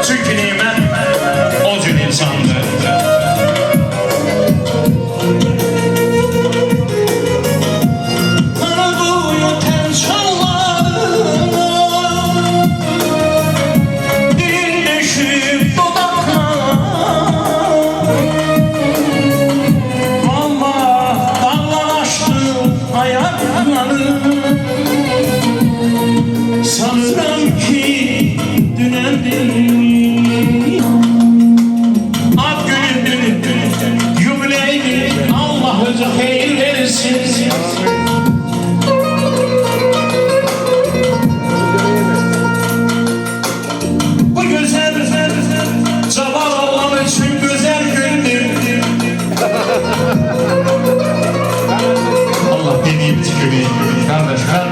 Çünkü nimət o cür insandır. Sanırım ki dünendir ad günüdür, yubileydir, Allah özü hayır versin. Bu güzel cavan oğlan için güzel gündür. Allah dediğimiz gibi kardeşler,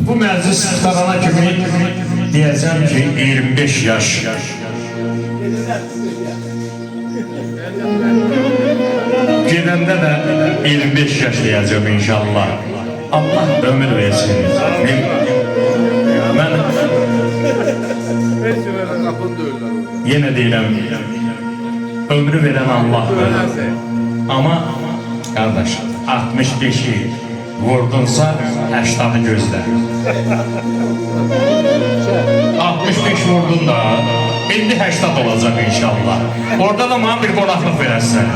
bu meclis tarana kimi diyeceğim ki 25 yaş. Gidende de 25 yaş diyeceğim inşallah. Allah ömür versin. Ben yine değilim. Ömrü veren Allah'dır. Ama kardeş 65'i vurdunsa 80'ı gözle. 65 vurdun da indi 80 olacak inşallah. Orada da bana bir qonaqlıq verərsən.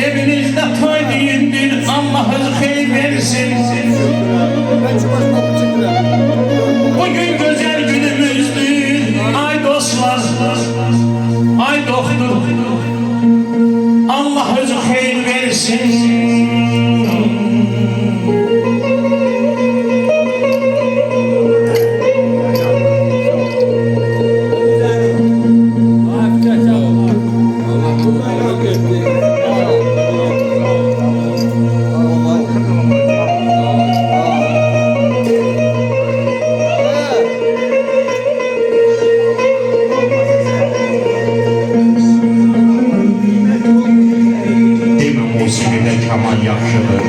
Evinizde toy değildir, Allah özü hayır versin. Bugün güzel günümüzdür, ay dostlar, ay doktor. Allah özü hayır versin. Musiqide kaman yaxşıdır.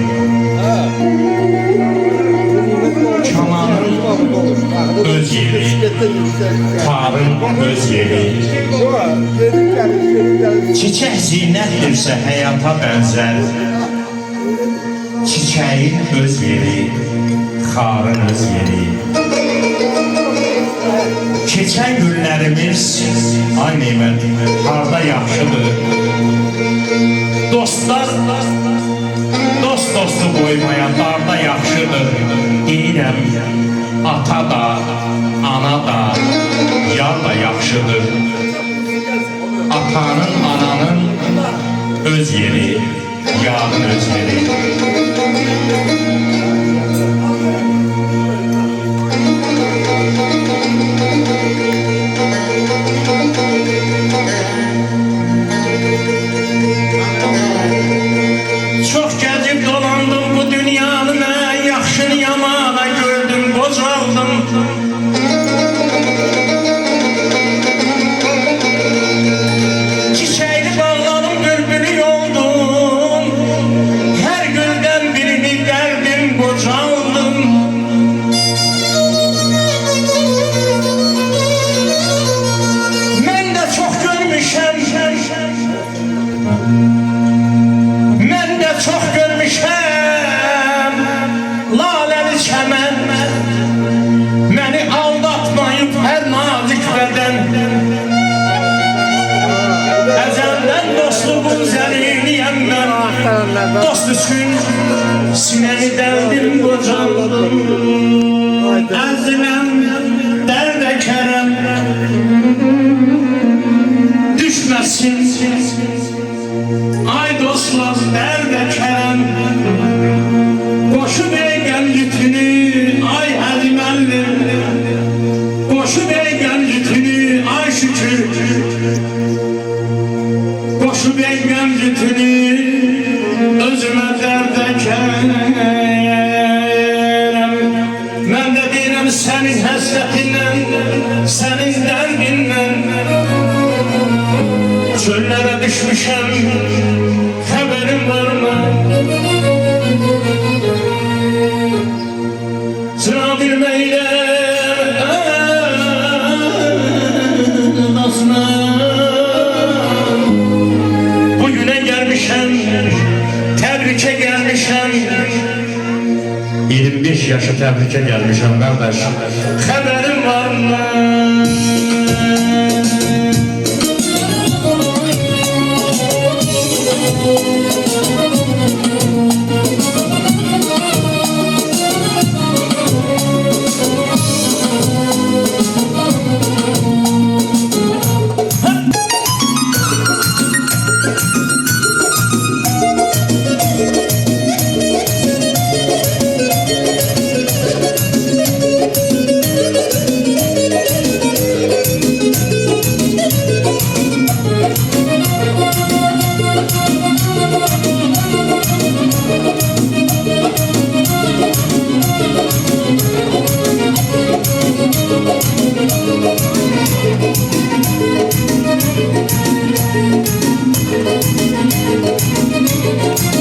Kamanın öz yeri, tarın öz yeri. Çiçək zinətdirsə həyata bənzər. Çiçəyin öz yeri, xarın öz yeri. Keçən günlərimiz, ay nimət, harda yaxşıdır. Dostlar, dostu qoymaya darda yaxşıdır. Deyirəm, ata da, ana da, yar da yaxşıdır. Atanın, ananın öz yeri, yarın öz yeri. Çok gezip dolandım bu dünyanın, yaxşını yamana gördüm, bozaldım. Çiçeğini bağladım, bülbülü oldum. Her gülden birini derdim, bozaldım. Ben de çok görmüşem, çok görmüşəm laləni çəmən. Məni aldatmayıb hər nazik bədən. Əzəldən dostluğun zəriliyəm mən. Dost üçün sinəmi dəldim, qocaldım. Əziləm, dərdə kərəm düşməsin. Ay dostlar, dərdə kərəm qoşub eygən lütünü, ay əliməllim. Qoşub eygən lütünü, ay şükür. Qoşub eygən lütünü, özümə dərdə kərəm. Mən də deyirəm sənin həsrətindən, sənin dərdindən Çöllere düşmüşem, haberin var mı? Sıra bilmeyle nasına bugüne gelmişem, tebrike gelmişem. 25 yaşı tebrike gelmişem kardeş. Haberin var mı?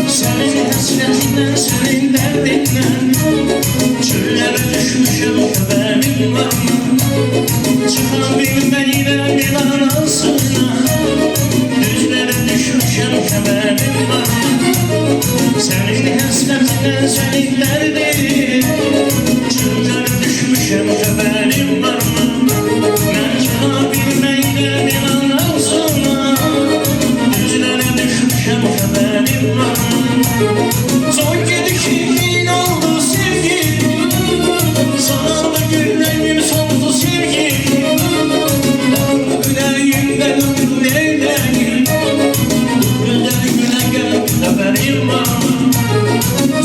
Senin hasretinden, senin derdinden çöllere düşmüşüm, haberin var mı? Çıkabilmeyle bir anasına düzlere düşmüşüm, haberin var mı? Senin hasretinden, senin derdinden çöllere düşmüşüm, haberin var mı? Ben çıkabilmeyle bir anasına düzlere düşmüşüm, haberin var mı? Son gidişin oldu sevgi, sana da gülenim sondu sevgi. Yüreğimden neyleyim, güzel güne gel, haberim var.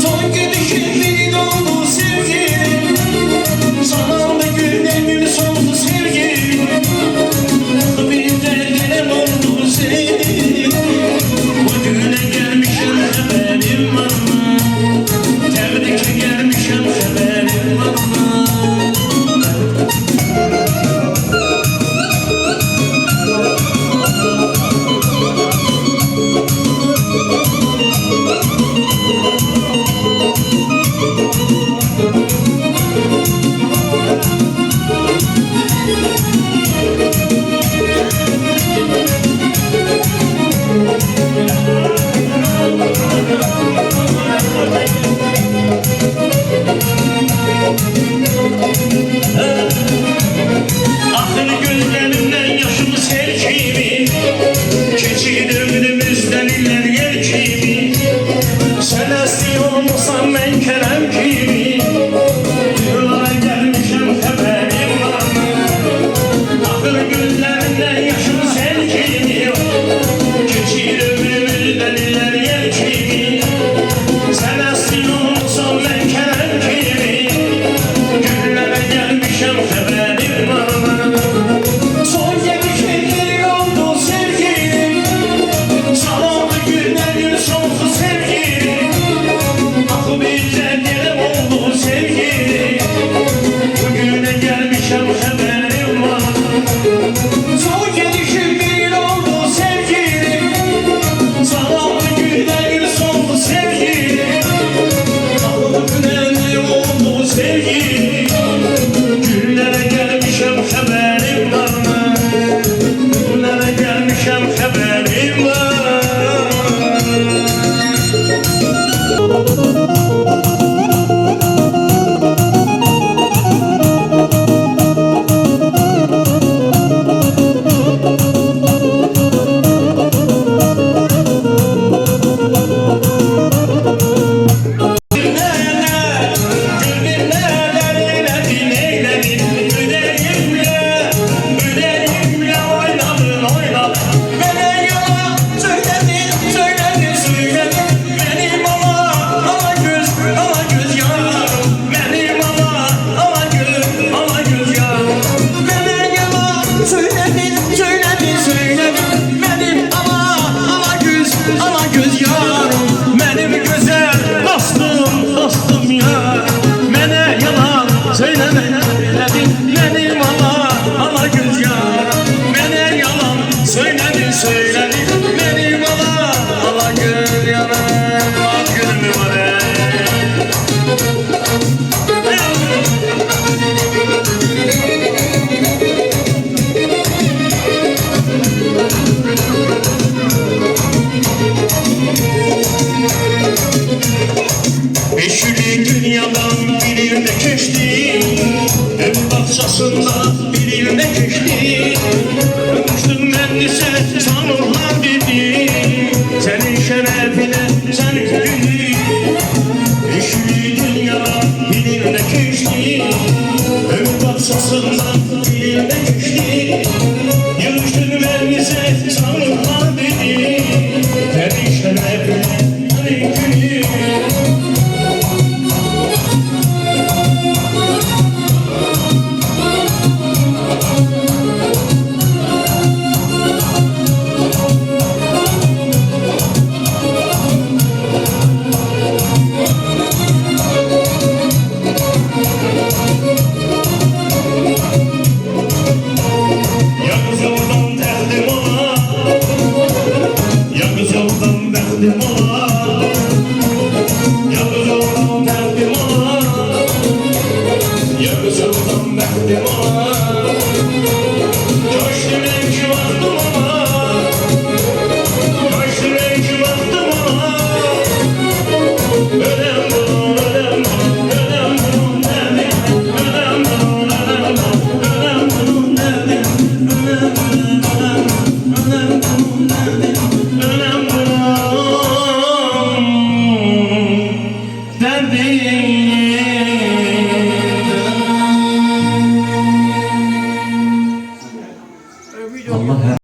Son gidişin oldu sevgi, sana da gülenim sondu sevgi. Bir de gelem oldu sevgi, bugüne gelmişim, haberim var mı? Tebrike gelmişim, haberim var mı? Ahır gözlerimden yaşımı sel kimi, keçi dövdümüzden iller yer kimi. Sen asli olmasan ben Kerem kimi, yollara gelmişim, haberim var mı? Ahır gözlerimden yaşımı sel kimi, keçi dövdümüzden iller yer kimi. Sen asli olmasan ben Kerem kimi, güllere gelmişim, haberim var mı? Son gelişmeleri oldu sevgi, sana da günlerin sonsu sevgi. Ah bize dilim oldu sevgi, bugüne gelmişim, haberim var. Son gelişmeleri oldu sevgi, sana da günlerin sonsu sevgi. Ah günlerin oldu sevgi, güllere gelmişim, haberim var mı? Güllere gelmişim, haberim var. Söyledi Allah